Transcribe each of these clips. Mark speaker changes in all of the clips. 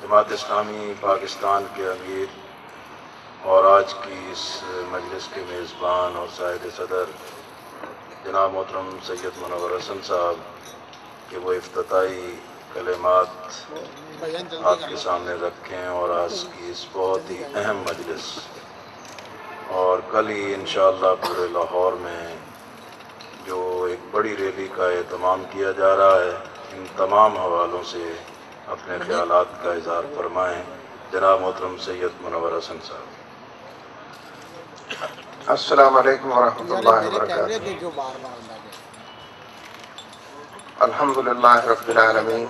Speaker 1: جماعت اسلامی پاکستان کے امیر اور آج کی اس مجلس کے میزبان اور صاحب صدر جناب محترم سید منور حسن صاحب کہ وہ افتتاحی کلمات آپ کے سامنے رکھیں اور آج کی اس بہت ہی اہم مجلس اور کل ہی انشاءاللہ پورے لاہور میں جو ایک بڑی ریلی کا اہتمام کیا جا رہا ہے، ان تمام حوالوں سے اپنے خیالات کا اظہار فرمائیں جناب محترم سید منور حسن صاحب۔
Speaker 2: السلام علیکم ورحمۃ اللہ وبرکاتہ۔ الحمدللہ رب العالمین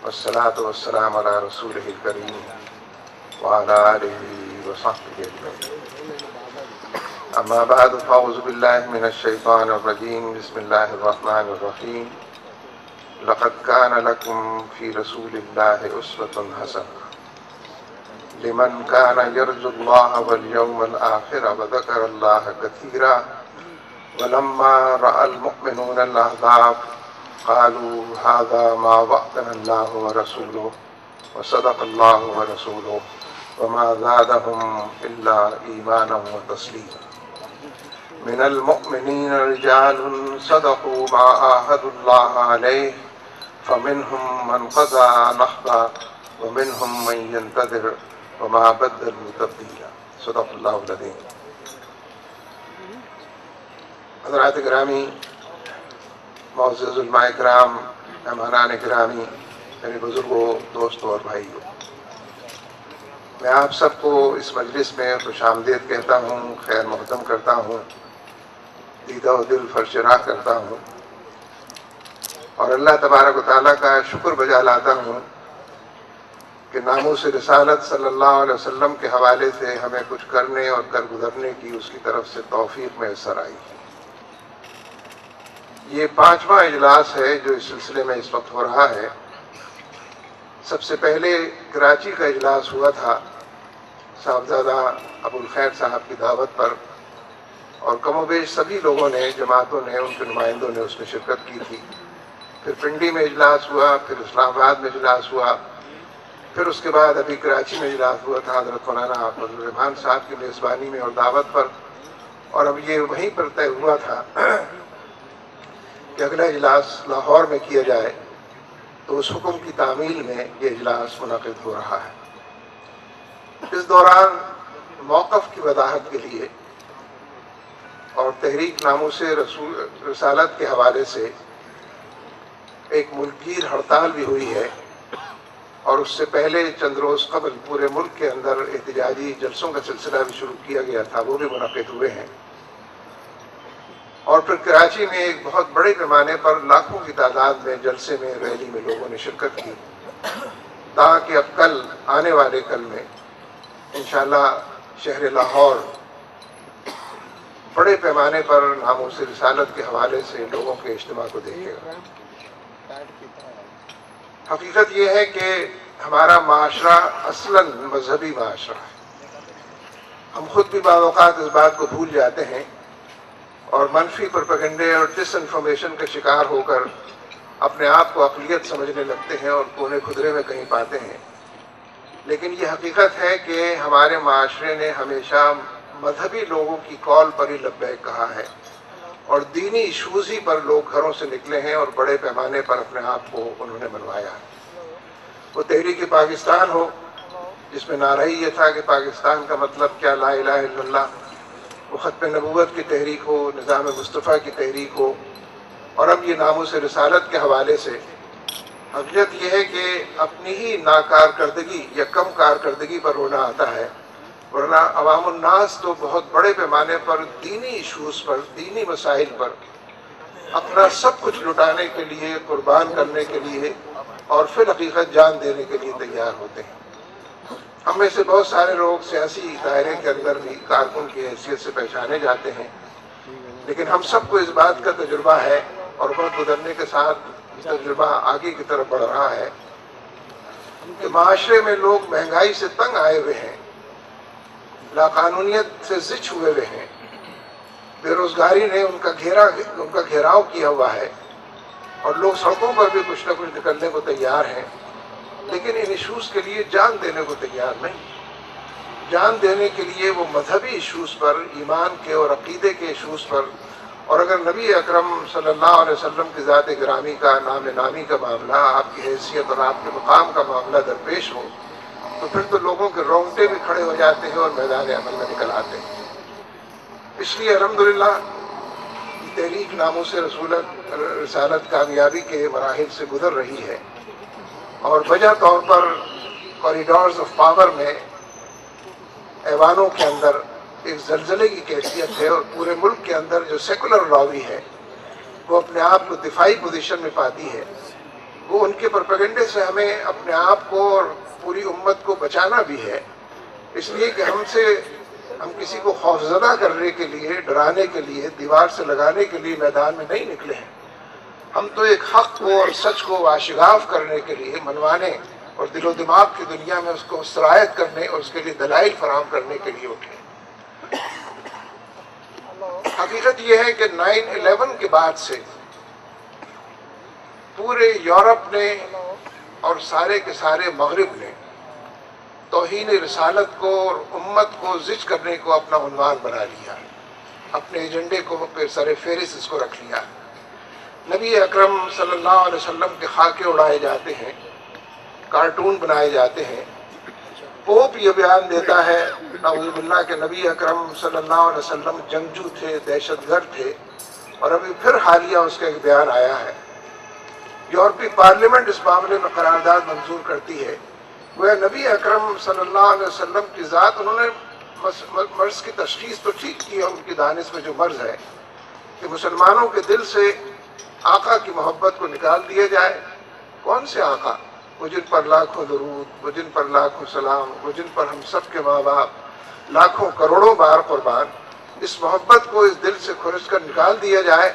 Speaker 2: والصلاة والسلام علی رسولہ الکریم وعلی آلہ وصحبہ اجمعین۔ اما بعد فاعوذ باللہ من الشیطان الرجیم، بسم اللہ الرحمن الرحیم۔ لقد كان لكم في رسول الله أسوة حسنة لمن كان يرجو الله واليوم الآخر وذكر الله كثيرا ولما رأى المؤمنون الأحزاب قالوا هذا ما وعدنا الله ورسوله وصدق الله ورسوله وما زادهم إلا إيمانا وتسليما۔ من المؤمنين رجال صدقوا ما عاهدوا الله عليه فمنهم من قضى نحبه ومنهم من ينتظر وما بدلوا تبديلا۔ صدق اللہ العظیم۔ حضرات گرامی، معزز علماء کرام، مہمانان گرامی، میرے بزرگوں، دوستوں اور بھائیوں، میں آپ سب کو اس مجلس میں خوش آمدید کہتا ہوں، خیر مقدم کرتا ہوں، دیدہ و دل فرشراہ کرتا ہوں اور اللہ تبارک و تعالیٰ کا شکر بجا لاتا ہوں کہ ناموس رسالت صلی اللہ علیہ وسلم کے حوالے سے ہمیں کچھ کرنے اور کر گزرنے کی اس کی طرف سے توفیق میسر آئی۔ یہ 5واں اجلاس ہے جو اس سلسلے میں اس وقت ہو رہا ہے۔ سب سے پہلے کراچی کا اجلاس ہوا تھا صاحبزادہ ابو الخیر صاحب کی دعوت پر، اور کم و بیش سبھی لوگوں نے، جماعتوں نے، ان کے نمائندوں نے اس میں شرکت کی تھی۔ پھر پنڈی میں اجلاس ہوا، پھر اسلام آباد میں اجلاس ہوا، پھر اس کے بعد ابھی کراچی میں اجلاس ہوا تھا حضرت مولانا فضل الرحمان صاحب کی میزبانی میں اور دعوت پر، اور اب یہ وہیں پر طے ہوا تھا کہ اگلا اجلاس لاہور میں کیا جائے، تو اس حکم کی تعمیل میں یہ اجلاس منعقد ہو رہا ہے۔ اس دوران موقف کی وضاحت کے لیے اور تحریک ناموس رسالت کے حوالے سے ایک ملک گیر ہڑتال بھی ہوئی ہے، اور اس سے پہلے چند روز قبل پورے ملک کے اندر احتجاجی جلسوں کا سلسلہ بھی شروع کیا گیا تھا، وہ بھی منعقد ہوئے ہیں، اور پھر کراچی میں ایک بہت بڑے پیمانے پر لاکھوں کی تعداد میں جلسے میں، ریلی میں لوگوں نے شرکت کی، تاکہ اب کل آنے والے کل میں انشاءاللہ شہر لاہور بڑے پیمانے پر ناموس رسالت کے حوالے سے لوگوں کے اجتماع کو دیکھے گا۔ حقیقت یہ ہے کہ ہمارا معاشرہ اصلاً مذہبی معاشرہ ہے۔ ہم خود بھی بعض اوقات اس بات کو بھول جاتے ہیں اور منفی پروپیگنڈے اور ڈس انفارمیشن کا شکار ہو کر اپنے آپ کو اقلیت سمجھنے لگتے ہیں اور کونے کھدرے میں کہیں پاتے ہیں، لیکن یہ حقیقت ہے کہ ہمارے معاشرے نے ہمیشہ مذہبی لوگوں کی کال پر ہی لبیک کہا ہے، اور دینی ایشوز ہی پر لوگ گھروں سے نکلے ہیں اور بڑے پیمانے پر اپنے آپ کو انہوں نے منوایا ہے۔ وہ تحریک پاکستان ہو جس میں نعرہ ہی یہ تھا کہ پاکستان کا مطلب کیا، لا الہ الا اللہ، وہ ختم نبوت کی تحریک ہو، نظام مصطفیٰ کی تحریک ہو، اور اب یہ ناموس رسالت کے حوالے سے حقیقت یہ ہے کہ اپنی ہی ناکارکردگی یا کم کارکردگی پر رونا آتا ہے، ورنہ عوام الناس تو بہت بڑے پیمانے پر دینی ایشوز پر، دینی مسائل پر اپنا سب کچھ لٹانے کے لیے، قربان کرنے کے لیے اور پھر حقیقت جان دینے کے لیے تیار ہوتے ہیں۔ ہم میں سے بہت سارے لوگ سیاسی دائرے کے اندر بھی کارکن کی حیثیت سے پہچانے جاتے ہیں، لیکن ہم سب کو اس بات کا تجربہ ہے اور وقت گزرنے کے ساتھ تجربہ آگے کی طرف بڑھ رہا ہے کہ معاشرے میں لوگ مہنگائی سے تنگ آئے ہوئے ہیں، لاقانونیت سے زچ ہوئے ہوئے ہیں، بے روزگاری نے ان کا گھیراؤ کیا ہوا ہے، اور لوگ سڑکوں پر بھی کچھ نہ کچھ نکلنے کو تیار ہیں، لیکن ان ایشوز کے لیے جان دینے کو تیار نہیں. جان دینے کے لیے وہ مذہبی ایشوز پر، ایمان کے اور عقیدے کے ایشوز پر، اور اگر نبی اکرم صلی اللہ علیہ وسلم کی ذات گرامی کا، نام نامی کا معاملہ، آپ کی حیثیت اور آپ کے مقام کا معاملہ درپیش ہو تو پھر تو لوگوں کے رونگٹے بھی کھڑے ہو جاتے ہیں اور میدان عمل میں نکل آتے ہیں. اس لیے الحمدللہ تحریک ناموس رسالت کامیابی کے مراحل سے گزر رہی ہے، اور وجہ طور پر کوریڈورز آف پاور میں ایوانوں کے اندر ایک زلزلے کی کیفیت ہے، اور پورے ملک کے اندر جو سیکولر لاوی ہے وہ اپنے آپ کو دفاعی پوزیشن میں پاتی ہے. وہ ان کے پروپیگنڈے سے ہمیں اپنے آپ کو اور پوری امت کو بچانا بھی ہے، اس لیے کہ ہم کسی کو خوفزدہ کرنے کے لیے، ڈرانے کے لیے، دیوار سے لگانے کے لیے میدان میں نہیں نکلے ہیں. ہم تو ایک حق کو اور سچ کو آشگاف کرنے کے لیے، منوانے اور دل و دماغ کی دنیا میں اس کو سرایت کرنے اور اس کے لیے دلائل فراہم کرنے کے لیے اٹھے. حقیقت یہ ہے کہ 9/11 کے بعد سے پورے یورپ نے اور سارے کے سارے مغرب نے توہین رسالت کو اور امت کو زج کرنے کو اپنا عنوان بنا لیا، اپنے ایجنڈے کو پہ سر فہرست اس کو رکھ لیا. نبی اکرم صلی اللہ علیہ وسلم کے خاکے اڑائے جاتے ہیں، کارٹون بنائے جاتے ہیں. پوپ یہ بیان دیتا ہے نعوذ باللہ کہ نبی اکرم صلی اللہ علیہ وسلم جنگجو تھے، دہشت گرد تھے، اور ابھی پھر حالیہ اس کا ایک بیان آیا ہے. یورپی پارلیمنٹ اس معاملے میں قرارداد منظور کرتی ہے. وہ نبی اکرم صلی اللہ علیہ وسلم کی ذات، انہوں نے مرض کی تشخیص تو ٹھیک کی ہے، ان کی دانش میں جو مرض ہے کہ مسلمانوں کے دل سے آقا کی محبت کو نکال دیا جائے. کون سے آقا؟ وہ جن پر لاکھوں درود، وہ جن پر لاکھوں سلام، وہ جن پر ہم سب کے ماں باپ لاکھوں کروڑوں بار قربان. اس محبت کو اس دل سے کھرچ کر نکال دیا جائے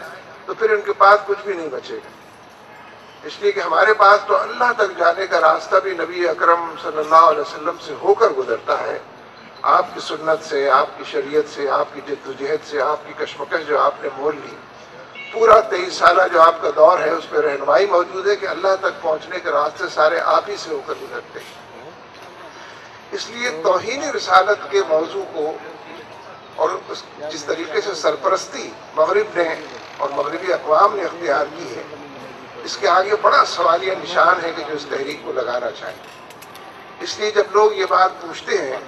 Speaker 2: تو پھر ان کے پاس کچھ بھی نہیں بچے گا. اس لیے کہ ہمارے پاس تو اللہ تک جانے کا راستہ بھی نبی اکرم صلی اللہ علیہ وسلم سے ہو کر گزرتا ہے. آپ کی سنت سے، آپ کی شریعت سے، آپ کی جدوجہد سے، آپ کی کشمکش جو آپ نے مول لی، پورا 23 سالہ جو آپ کا دور ہے اس پہ رہنمائی موجود ہے کہ اللہ تک پہنچنے کے راستے سارے آپ ہی سے ہو کر گزرتے ہیں. اس لیے توہین رسالت کے موضوع کو اور جس طریقے سے سرپرستی مغرب نے اور مغربی اقوام نے اختیار کی ہے، اس کے آگے بڑا سوالیہ نشان ہے کہ جو اس تحریک کو لگانا چاہیے. اس لیے جب لوگ یہ بات پوچھتے ہیں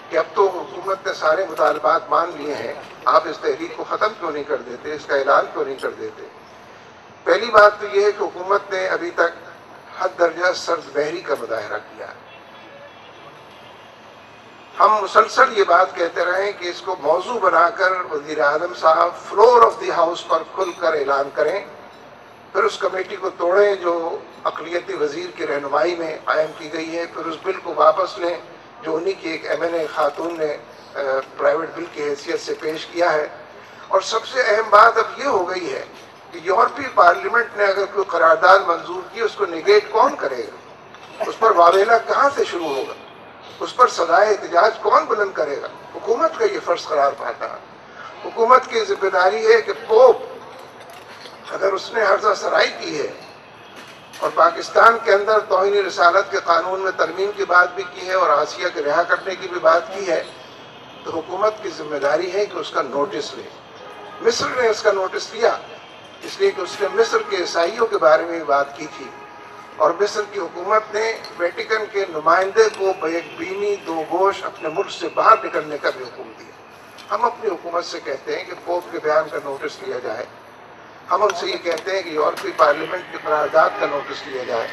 Speaker 2: کہ اب تو حکومت نے سارے مطالبات مان لیے ہیں، آپ اس تحریک کو ختم کیوں نہیں کر دیتے، اس کا اعلان کیوں نہیں کر دیتے؟ پہلی بات تو یہ ہے کہ حکومت نے ابھی تک حد درجہ سرد بحری کا مظاہرہ کیا. ہم مسلسل یہ بات کہتے رہے کہ اس کو موضوع بنا کر وزیر اعظم صاحب فلور آف دی ہاؤس پر کھل کر اعلان کریں، پھر اس کمیٹی کو توڑیں جو اقلیتی وزیر کی رہنمائی میں قائم کی گئی ہے، پھر اس بل کو واپس لیں جو انہی کی ایک MNA خاتون نے پرائیویٹ بل کی حیثیت سے پیش کیا ہے. اور سب سے اہم بات اب یہ ہو گئی ہے کہ یورپی پارلیمنٹ نے اگر کوئی قرارداد منظور کی، اس کو نیگیٹ کون کرے گا؟ اس پر واویلا کہاں سے شروع ہوگا؟ اس پر سزائے احتجاج کون بلند کرے گا؟ حکومت کا یہ فرض قرار پاتا ہے. حکومت کی ذمہ داری ہے کہ پوپ اگر اس نے عرضہ سرائی کی ہے اور پاکستان کے اندر توہین رسالت کے قانون میں ترمیم کی بات بھی کی ہے اور آسیہ کے رہا کرنے کی بھی بات کی ہے، تو حکومت کی ذمہ داری ہے کہ اس کا نوٹس لے. مصر نے اس کا نوٹس لیا، اس لیے کہ اس نے مصر کے عیسائیوں کے بارے میں بھی بات کی تھی، اور مصر کی حکومت نے ویٹیکن کے نمائندے کو بیک بینی دو گوش اپنے ملک سے باہر نکلنے کا بھی حکم دیا. ہم اپنی حکومت سے کہتے ہیں کہ پوپ کے بیان کا نوٹس لیا جائے. ہم ان سے یہ کہتے ہیں کہ یورپی پارلیمنٹ کی قرارداد کا نوٹس لیا جائے.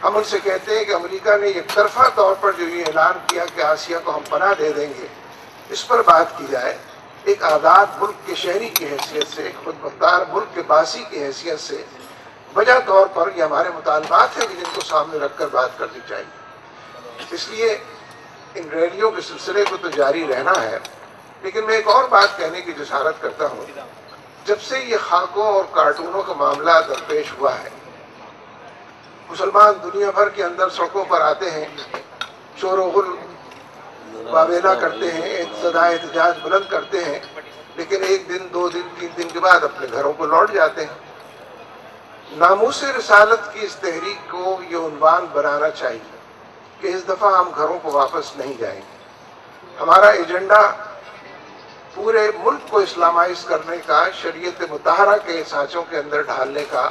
Speaker 2: ہم ان سے کہتے ہیں کہ امریکہ نے یک طرفہ طور پر جو یہ اعلان کیا کہ آسیہ کو ہم پناہ دے دیں گے، اس پر بات کی جائے. ایک آزاد ملک کے شہری کی حیثیت سے، ایک خود مختار ملک کے باسی کی حیثیت سے وجہ طور پر یہ ہمارے مطالبات ہیں کہ جن کو سامنے رکھ کر بات کرنی چاہیے. اس لیے ان ریلیوں کے سلسلے کو تو جاری رہنا ہے، لیکن میں ایک اور بات کہنے کی جسارت کرتا ہوں. جب سے یہ خاکوں اور کارٹونوں کا معاملہ درپیش ہوا ہے، مسلمان دنیا بھر کے اندر سڑکوں پر آتے ہیں، شور و غل واویلا کرتے ہیں، صدائے احتجاج بلند کرتے ہیں، لیکن ایک دن، 2 دن، 3 دن کے بعد اپنے گھروں کو لوٹ جاتے ہیں. नामूस रसालत की इस तहरीक को ये उन्वान बनाना चाहिए कि इस दफ़ा हम घरों को वापस नहीं जाएंगे। हमारा एजेंडा पूरे मुल्क को इस्लामाइज करने का, शरीयत मुताहरा के सांचों के अंदर ढालने का,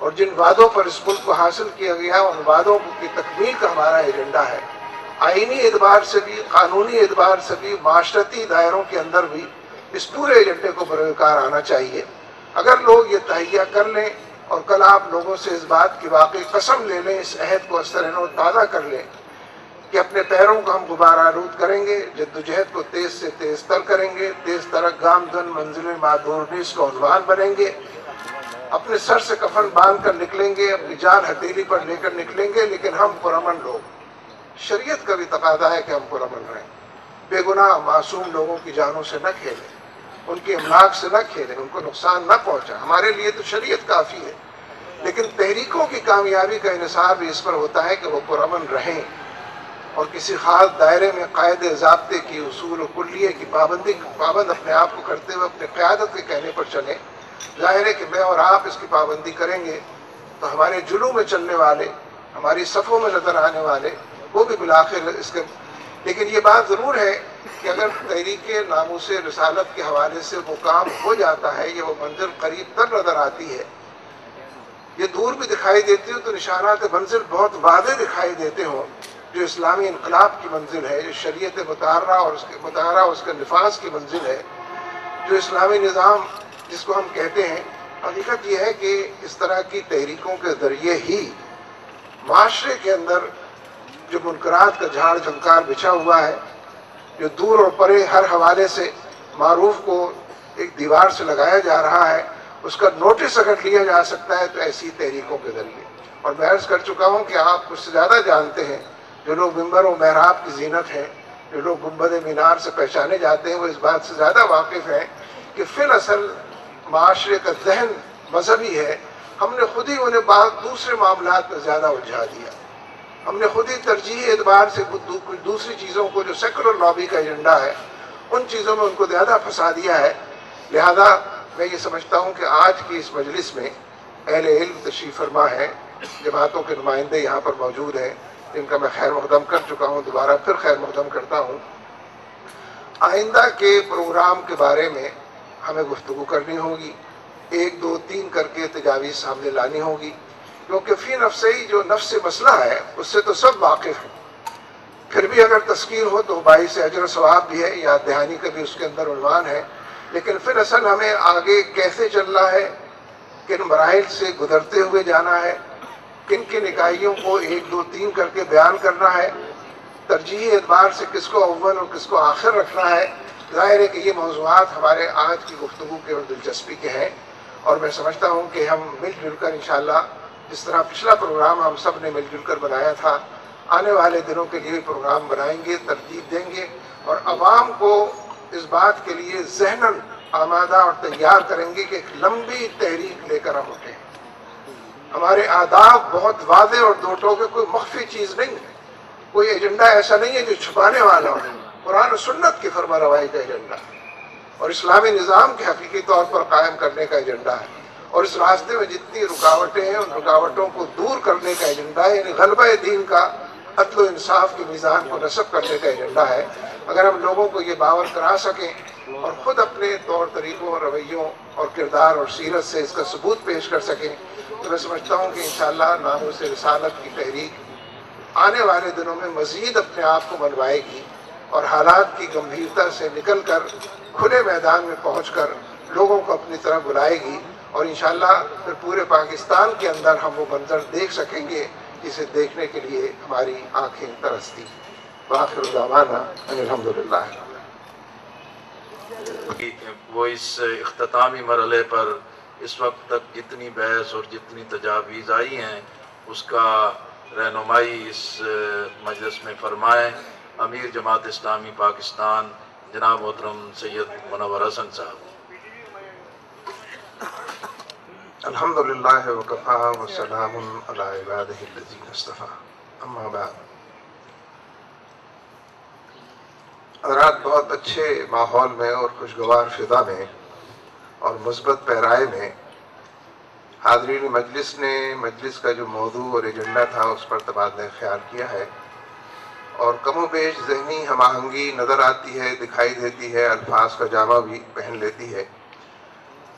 Speaker 2: और जिन वादों पर इस मुल्क को हासिल किया गया उन वादों की तकमील का हमारा एजेंडा है। आईनी एतबार से भी, कानूनी एतबार से भी, माशरती दायरों के अंदर भी इस पूरे एजेंडे को बरकरार आना चाहिए। अगर लोग ये तहैया कर लें और कल आप लोगों से इस बात की वाकई कसम ले लें, इस अहद को असर ताज़ा कर लें कि अपने पैरों को हम गुबारा आलूद करेंगे, जद्दोजहद को तेज से तेज तर करेंगे, तेज तरक गामधन मंजिल मादूरनीस का उन्वान बनेंगे, अपने सर से कफन बांध कर निकलेंगे, अपनी जान हथेली पर लेकर निकलेंगे, लेकिन हम पुरअमन लोग, शरीयत का भी तकादा है कि हम पुरअमन रहें, बेगुनाह मासूम लोगों की जानों से न खेलें, उनकी अमलाक से न खेलें, उनको नुकसान न पहुंचा। हमारे लिए तो शरीयत काफ़ी है, लेकिन तहरीकों की कामयाबी का इन्हिसार भी इस पर होता है कि वो पुरअमन रहें और किसी खास दायरे में कायदे ज़ाब्ते की, उसूल और कुल्लिये की पाबंद अपने आप को करते हुए अपने क़यादत के कहने पर चलें। ज़ाहिर है कि मैं और आप इसकी पाबंदी करेंगे तो हमारे जुलूम में चलने वाले, हमारी सफ़ों में नज़र आने वाले, वो भी बिलाखिर इसके। लेकिन ये बात ज़रूर है कि अगर तहरीक नामूस रसालत के हवाले से वो काम हो जाता है, ये वो मंजिल करीब तर नज़र आती है, ये दूर भी दिखाई देती हो तो निशानात मंजिल बहुत वादे दिखाई देते हों, जो इस्लामी इनकलाब की मंजिल है, जो शरीयत मुताहरा उसके निफाज की मंजिल है, जो इस्लामी निज़ाम जिसको हम कहते हैं। हकीकत यह है कि इस तरह की तहरीकों के ज़रिए ही माशरे के अंदर जो मुनकरात का झाड़ झंकार बिछा हुआ है, जो दूर और परे हर हवाले से मारूफ को एक दीवार से लगाया जा रहा है, उसका नोटिस अगर लिया जा सकता है तो ऐसी तहरीकों के ज़रिए। और मैं अर्ज़ कर चुका हूँ कि आप मुझसे ज़्यादा जानते हैं, जो लोग मिंबर और महराब की जीनत हैं, जो लोग गुंबद मीनार से पहचाने जाते हैं, वो इस बात से ज़्यादा वाकिफ़ हैं कि फिल असल माशरे का जहन मजहबी है। हमने खुद ही उन्हें दूसरे मामलात में ज़्यादा उलझा दिया, हमने खुद ही तरजीही एतबार से कुछ दूसरी चीज़ों को, जो सेकुलर लॉबी का एजेंडा है, उन चीज़ों में उनको ज़्यादा फंसा दिया है। लिहाजा मैं ये समझता हूँ कि आज की इस मजलिस में अहले इल्म तशरीफ़ फरमा है, जमातों के नुमाइंदे यहाँ पर मौजूद हैं, जिनका मैं खैर मक़दम कर चुका हूँ, दोबारा फिर खैर मक़दम करता हूँ। आइंदा के प्रोग्राम के बारे में हमें गुफ्तगू करनी होगी, 1, 2, 3 करके तजावीज़ सामने लानी होगी, क्योंकि फ़ी नफ्से ही जो नफ्स मसला है उससे तो सब वाकिफ़ हैं। फिर भी अगर तस्कीर हो तो बाइस अजर सवाब भी है, याद दहानी का भी उसके अंदर उन्वान है। लेकिन फिर असल हमें आगे कैसे चलना है, किन मराहिल से गुजरते हुए जाना है, किन किन इकाइयों को 1, 2, 3 करके बयान करना है, तरजीही एतबार से किसको अव्वल और किसको आखिर रखना है। ज़ाहिर है कि ये मौज़ूआत हमारे आज की गुफ्तगू के और दिलचस्पी के हैं, और मैं समझता हूँ कि हम मिलजुल कर इंशाअल्लाह, जिस तरह पिछला प्रोग्राम हम सब ने मिलजुल कर बनाया था, आने वाले दिनों के लिए प्रोग्राम बनाएंगे, तरतीब देंगे और आवाम को इस बात के लिए ज़हनन आमादा और तैयार करेंगे कि एक लंबी तहरीक लेकर हम उठें। हमारे आदाब बहुत वाज़े और दो टोके, कोई मख्फी चीज़ नहीं है, कोई एजेंडा ऐसा नहीं है जो छुपाने वाला हो। कुरान और सुन्नत की फरमा रवाई का एजेंडा है और इस्लामी निज़ाम के हकीकी तौर पर कायम करने का एजेंडा है, और इस रास्ते में जितनी रुकावटें हैं उन रुकावटों को दूर करने का एजेंडा है, यानी गलबा दीन का, अदल इंसाफ के मीज़ान को नस्ब करने का एजेंडा है। अगर हम लोगों को ये बावर करा सकें और ख़ुद अपने तौर तरीक़ों, रवैयों और किरदार और सीरत से इसका सबूत पेश कर सकें, तो मैं समझता हूँ कि इंशाअल्लाह नामूस रिसालत की तहरीक आने वाले दिनों में मज़ीद अपने आप को मनवाएगी और हालात की गंभीरता से निकल कर खुले मैदान में पहुँच कर लोगों को अपनी तरफ बुलाएगी, और इंशाअल्लाह फिर पूरे पाकिस्तान के अंदर हम वो मंजर देख सकेंगे जिसे देखने के लिए हमारी आँखें तरसती। आखिर दावाना अल्हम्दुलिल्लाह।
Speaker 1: वो इस इख्तितामी मरहले पर इस वक्त तक जितनी बहस और जितनी तजावीज़ आई हैं उसका रहनुमाई इस मजलिस में फरमाएँ अमीर जमात इस्लामी पाकिस्तान जनाब मोहतरम सैयद मुनव्वर हसन साहब।
Speaker 2: अल्हम्दुलिल्लाह व कफ़ा व सलामुन अला इबादिही अल्लज़ीना इस्तफ़ा, अम्मा बाद। हज़रात, बहुत अच्छे माहौल में और खुशगवार फ़िज़ा में और मुस्बत पैराए में हाज़रीन मजलिस ने मजलिस का जो मौजू और एजेंडा था उस पर तबादला ख्याल किया है और कमो बेश ज़हनी हम आहंगी नज़र आती है, दिखाई देती है, अल्फाज का जामा भी पहन लेती है।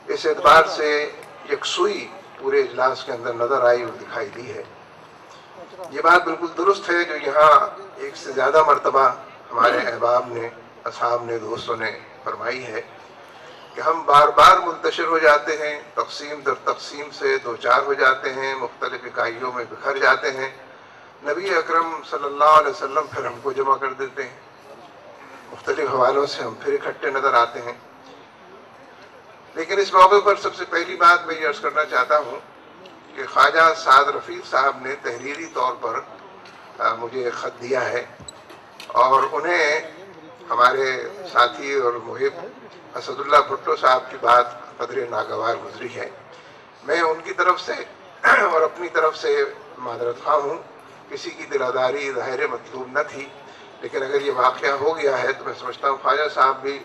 Speaker 2: इस एतबार से यकसुई पूरे इजलास के अंदर नज़र आई और दिखाई दी है। ये बात बिल्कुल दुरुस्त है जो यहाँ एक से ज़्यादा मरतबा हमारे अहबाब ने, असहाब ने, दोस्तों ने फरमाई है कि हम बार बार मुंतशिर हो जाते हैं, तकसीम दर तकसीम से दो चार हो जाते हैं, मुख्तलिफ इकाइयों में बिखर जाते हैं। नबी अकरम सल्लल्लाहु अलैहि वसल्लम फिर हमको जमा कर देते हैं, मुख्तलिफ हवालों से हम फिर इकट्ठे नज़र आते हैं। लेकिन इस मौके पर सबसे पहली बात मैं ये अर्ज़ करना चाहता हूँ कि ख्वाजा साद रफ़ीक साहब ने तहरीरी तौर पर मुझे ख़त दिया है और उन्हें हमारे साथी और मुहिब असदुल्ला भुट्टो साहब की बात कदरे नागवार गुजरी है। मैं उनकी तरफ से और अपनी तरफ से मादरत ख़्वाह हूँ, किसी की दिलादारी ज़ाहिर मतलूब न थी, लेकिन अगर ये वाक़या हो गया है तो मैं समझता हूँ ख्वाजा साहब भी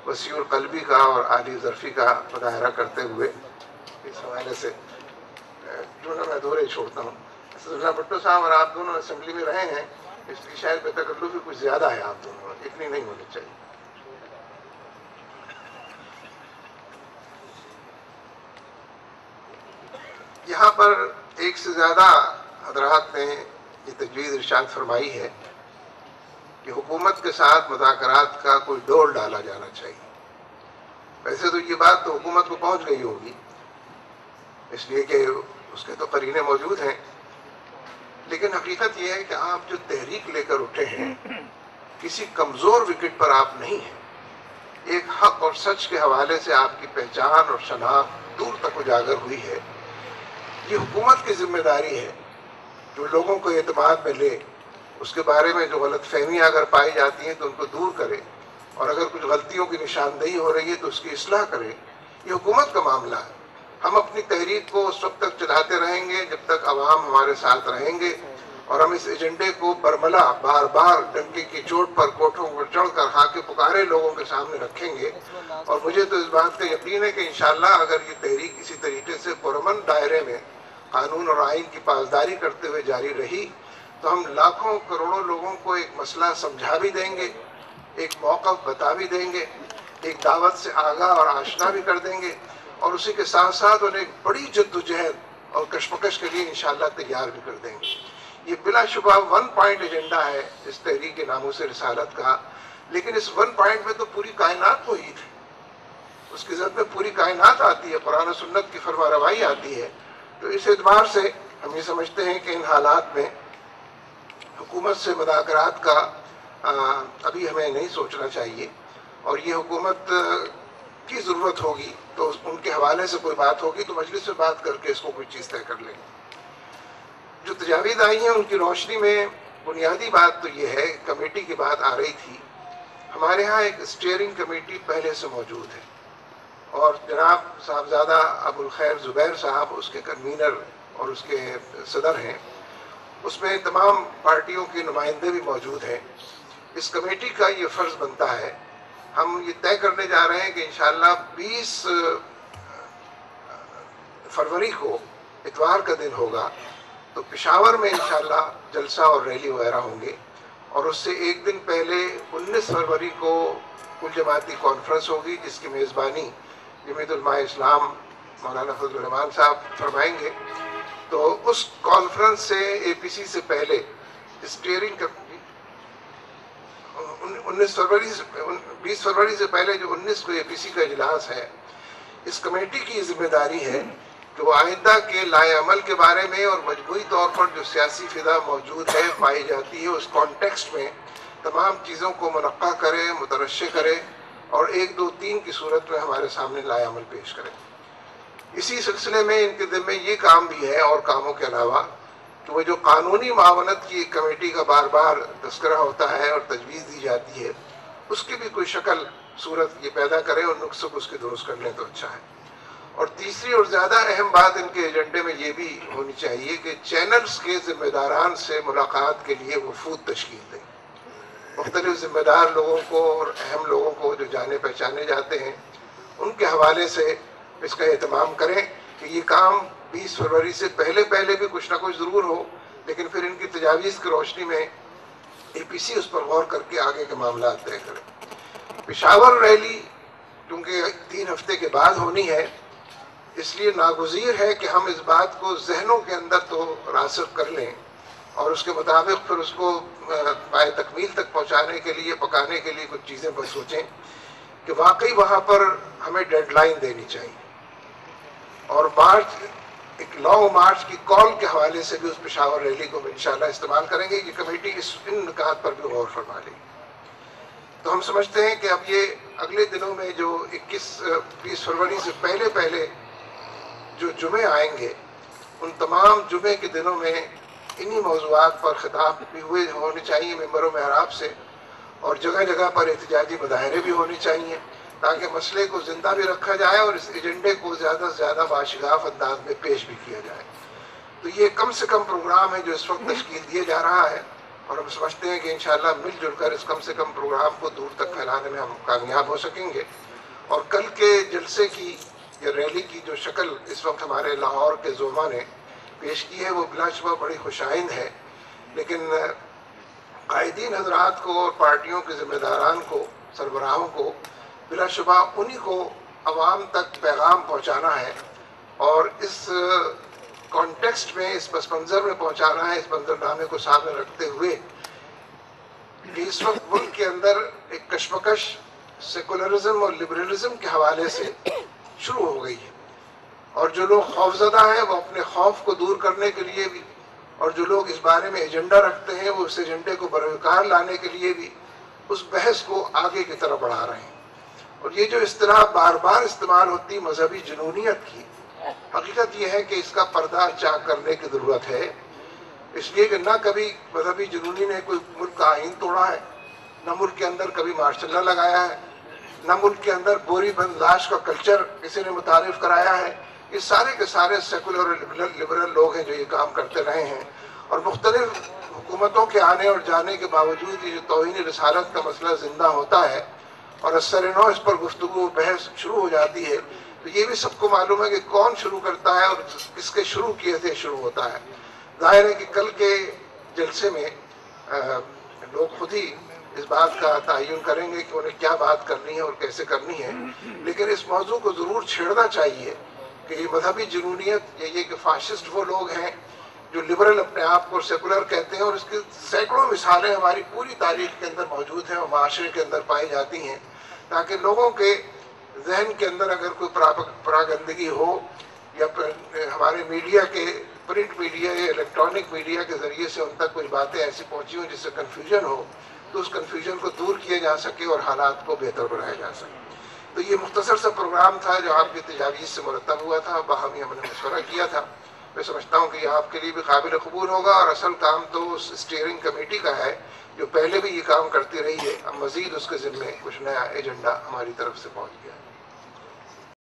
Speaker 2: वसीउल क़ल्बी का और आली ज़रफ़ी का मुज़ाहरा करते हुए इस हवाले से जो मैं अधूरे छोड़ता हूँ। असदुल्ला भुट्टो साहब और आप दोनों असम्बली में रहे हैं, इसलिए शायद बेतकल्लुफ़ भी कुछ ज़्यादा है, आप दोनों इतनी नहीं होनी चाहिए। यहाँ पर एक से ज़्यादा हज़रात ने ये तजवीज़ इरशाद फरमाई है कि हुकूमत के साथ मुज़ाकरात का कोई डोर डाला जाना चाहिए। वैसे तो ये बात तो हुकूमत को पहुँच गई होगी, इसलिए कि उसके तो करीने मौजूद हैं, लेकिन हकीकत ये है कि आप जो तहरीक लेकर उठे हैं किसी कमज़ोर विकेट पर आप नहीं हैं। एक हक़ और सच के हवाले से आपकी पहचान और शनाख्त दूर तक उजागर हुई है। ये हुकूमत की जिम्मेदारी है जो लोगों को एतमाद में ले, उसके बारे में जो गलत फहमियाँ अगर पाई जाती हैं तो उनको दूर करे, और अगर कुछ गलतियों की निशानदेही हो रही है तो उसकी इस्लाह करे। ये हुकूमत का मामला है। हम अपनी तहरीक को उस वक्त तक चलाते रहेंगे जब तक अवाम हमारे साथ रहेंगे, और हम इस एजेंडे को बरमला बार बार डंके की चोट पर कोठों पर चढ़कर हाके पुकारे लोगों के सामने रखेंगे। और मुझे तो इस बात का यकीन है कि इंशाअल्लाह अगर ये तहरीक इसी तरीके से पुरअमन दायरे में कानून और आइन की पासदारी करते हुए जारी रही तो हम लाखों करोड़ों लोगों को एक मसला समझा भी देंगे, एक मौका बता भी देंगे, एक दावत से आगाह और आशना भी कर देंगे, और उसी के साथ साथ उन्हें एक बड़ी जद्दोजहद और कशमकश के लिए इंशाअल्लाह तैयार भी कर देंगे। ये बिलाशुबा 1 पॉइंट एजेंडा है इस तहरीक के नामों से रिसालत का, लेकिन इस 1 पॉइंट में तो पूरी कायनात मुहीत है, उसकी ज़द में पूरी कायनात आती है, कुरान और सुन्नत की फरमारवाई आती है। तो इस एतबार से हम ये समझते हैं कि इन हालात में हुकूमत से मुज़ाकरात का अभी हमें नहीं सोचना चाहिए, और ये हुकूमत की ज़रूरत होगी तो उनके हवाले से कोई बात होगी तो मजलिस से बात करके इसको कोई चीज़ तय कर लेंगे। जो तजावीज़ आई हैं उनकी रोशनी में बुनियादी बात तो ये है, कमेटी की बात आ रही थी, हमारे यहाँ एक स्टीयरिंग कमेटी पहले से मौजूद है और जनाब साहबजादा अबुल खैर ज़ुबैर साहब उसके कन्वीनर और उसके सदर हैं। उसमें तमाम पार्टियों के नुमाइंदे भी मौजूद हैं। इस कमेटी का ये फ़र्ज़ बनता है, हम ये तय करने जा रहे हैं कि इंशाअल्लाह 20 फरवरी को इतवार का दिन होगा तो पेशावर में इंशाअल्लाह जलसा और रैली वगैरह होंगे, और उससे एक दिन पहले 19 फरवरी को कुल जमाती कॉन्फ्रेंस होगी जिसकी मेज़बानी जमीयत उलमा इस्लाम मौलाना फजलुर रहमान साहब फरमाएंगे। तो उस कॉन्फ्रेंस से APC से पहले स्टीयरिंग कमेटी 20 फरवरी से पहले जो 19 को APC का इजलास है, इस कमेटी की जिम्मेदारी है कि वो आइंदा के लाए अमल के बारे में और मजबूरी तौर पर जो सियासी फिदा मौजूद है पाई जाती है उस कॉन्टेक्स्ट में तमाम चीज़ों को मुनक्का करे, मुतरश्शे करे और 1, 2, 3 की सूरत में हमारे सामने लाए अमल पेश करे। इसी सिलसिले में इनके ज़िम्मे ये काम भी है और कामों के अलावा कि वो जो कानूनी मावनत की कमेटी का बार बार तस्करा होता है और तजवीज़ दी जाती है, उसकी भी कोई शक्ल सूरत ये पैदा करे और नुक्स को उसके दुरुस्त कर लें तो अच्छा है। और तीसरी और ज़्यादा अहम बात इनके एजेंडे में ये भी होनी चाहिए कि चैनल्स के ज़िम्मेदारान से मुलाकात के लिए वफूद तश्कील दें। मुख्तलिफ ज़िम्मेदार लोगों को और अहम लोगों को जो जाने पहचाने जाते हैं उनके हवाले से इसका एहतमाम करें کہ یہ کام 20 फरवरी से पहले भी कुछ ना कुछ ज़रूर हो, लेकिन फिर इनकी तजावीज़ की रोशनी में APC उस पर गौर करके आगे के मामला तय करें। पेशावर रैली क्योंकि 3 हफ्ते के बाद होनी है, इसलिए नागुज़ीर है कि हम इस बात को जहनों के अंदर तो रासिख कर लें और उसके मुताबिक फिर उसको पाए तकमील तक पहुँचाने के लिए, पकाने के लिए कुछ चीज़ें पर सोचें कि वाकई वहाँ पर हमें डेडलाइन देनी चाहिए। और मार्च, एक लॉन्ग मार्च की कॉल के हवाले से भी उस पेशावर रैली को इंशाल्लाह इस्तेमाल करेंगे। ये कमेटी इन निकात पर भी गौर फरमा लेगी। तो हम समझते हैं कि अब ये अगले दिनों में जो 21-20 फरवरी से पहले जो जुमे आएंगे, उन तमाम जुमे के दिनों में इन्हीं मौज़ूआत पर खिताब भी हुए होने चाहिए मेंबरों महराब से, और जगह जगह पर एहतजाजी मुजाहरे भी होने चाहिए, ताकि मसले को ज़िंदा भी रखा जाए और इस एजेंडे को ज़्यादा से ज़्यादा बाशिगाफ अंदाज में पेश भी किया जाए। तो ये कम से कम प्रोग्राम है जो इस वक्त तश्कील दिया जा रहा है, और हम समझते हैं कि इंशाअल्लाह मिलजुल कर इस कम से कम प्रोग्राम को दूर तक फैलाने में हम कामयाब हो सकेंगे। और कल के जलसे की या रैली की जो शक्ल इस वक्त हमारे लाहौर के ज़ोमा ने पेश की है, वो बिलाशुबा बड़ी खुशाइंद है, लेकिन कायदीन हजरात को और पार्टियों के ज़िम्मेदारान को, सरबराहों को बिलाशुबा उन्हीं को अवाम तक पैगाम पहुँचाना है, और इस कॉन्टेक्स्ट में, इस पस मंज़र में पहुँचाना है, इस मंजरनामे को सामने रखते हुए कि इस वक्त मुल्क के अंदर एक कशमकश सेकुलरिज्म और लिबरलिज्म के हवाले से शुरू हो गई है, और जो लोग खौफज़दा हैं वो अपने खौफ को दूर करने के लिए भी, और जो लोग इस बारे में एजेंडा रखते हैं वो इस एजेंडे को बरकरार लाने के लिए भी उस बहस को आगे की तरफ बढ़ा रहे हैं। और ये जो इस्तिलाह बार बार इस्तेमाल होती मजहबी जुनूनियत की, हकीकत ये है कि इसका पर्दा चाक करने की ज़रूरत है, इसलिए कि ना कभी मजहबी जुनूनी ने कोई मुल्क का आइन तोड़ा है, ना मुल्क के अंदर कभी मार्शल लॉ लगाया है, ना मुल्क के अंदर बोरी बंदलाश का कल्चर किसी ने मुतारिफ कराया है। ये सारे के सारे सेकुलर और लिबरल लोग हैं जो ये काम करते रहे हैं, और मुख्तलिफ हुकूमतों के आने और जाने के बावजूद ये जो तौहीन रिसालत का मसला ज़िंदा होता है और असर-ए-नौ इस पर गुफ्तगू बहस शुरू हो जाती है, तो ये भी सबको मालूम है कि कौन शुरू करता है और किसके शुरू किए थे शुरू होता है। जाहिर है कि कल के जलसे में लोग खुद ही इस बात का तयन करेंगे कि उन्हें क्या बात करनी है और कैसे करनी है, लेकिन इस मौजू को ज़रूर छेड़ना चाहिए कि ये मजहबी जुनूनियत, ये कि फाशिस्ट वो लोग हैं जो लिबरल अपने आप को सेकुलर कहते हैं, और इसकी सैकड़ों मिसालें हमारी पूरी तारीख के अंदर मौजूद हैं और माशरे के अंदर पाई जाती हैं, ताकि लोगों के जहन के अंदर अगर कोई परागंदगी हो या हमारे मीडिया के, प्रिंट मीडिया या इलेक्ट्रॉनिक मीडिया के ज़रिए से उन तक कुछ बातें ऐसी पहुँची हों जिससे कन्फ्यूजन हो, तो उस कन्फ्यूजन को दूर किया जा सके और हालात को बेहतर बनाया जा सके। तो ये मुख्तसर सा प्रोग्राम था जो आपकी तजावीज़ से मुरतब हुआ था, बाहमी हमने मशवरा किया था। मैं समझता हूँ कि ये आपके लिए भी काबिल कबूल होगा, और असल काम तो उस स्टीयरिंग कमेटी का है जो पहले भी ये काम करती रही है। अब मज़ीद उसके ज़िम्मे कुछ नया एजेंडा हमारी तरफ से पहुँच गया है।